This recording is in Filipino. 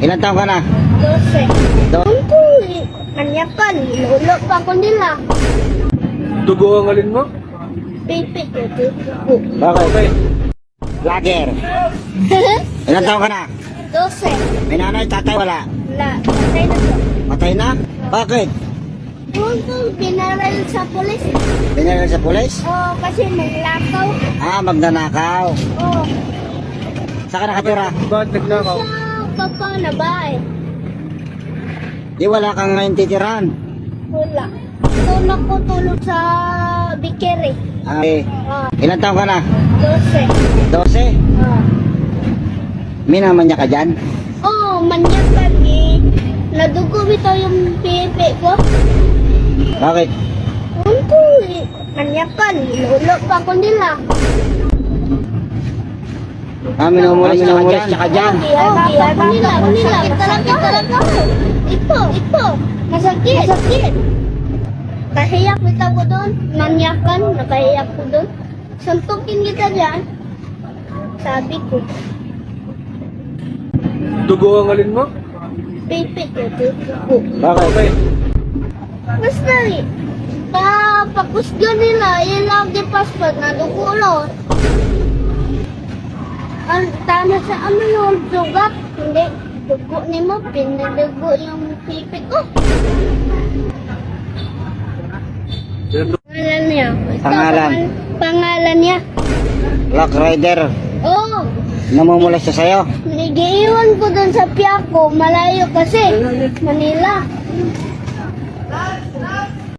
Ilan taon ka na? 12. Do- Kanyakan, lulo pa ko nila. Dugo ang alin mo? Pipi ko, dugo. Okay. Vlogger. Ilan taon ka na? 12. May nanay, tatay, wala. Wala, patay na ko. Patay na? Bakit? Kung binaral sa polis. Pinaril sa pulis? Oo, kasi naglakaw. Magnanakaw. Oo. Saan ka nakatira? Bakit nagnakaw? Sa papa na bahay. Di wala kang ngayon titiran. Wala. Doon ako tulog sa Bikere. Okay. Ilan taon ka na? 12. 12? Minaman niya ka dyan? Oo, manyakan eh. Nadugo ito yung pipi ko. Bakit? Kung manyakan, lulo pa ko nila. Minumulis niya ka dyan. Ako nila. Talaga. Ito. Masakit. Kahiyak kita ko doon. Manyakan, nakahiyak ko doon. Suntukin kita dyan. Sabi ko, Dugo ang alin mo? pipi ko, dugo. Bakit? Basta eh. Pakusga nila, yung lagi passport na dugulo. Ang tama sa ano yung sugat. Hindi, dugo ni mo, pinadugo yung pipi ko. Pangalan niya. Pangalan? Pangalan niya. Lock Rider. Oo. Namumulis siya sa'yo. Nagiiwan ko doon sa Piaco, malayo kasi. Manila.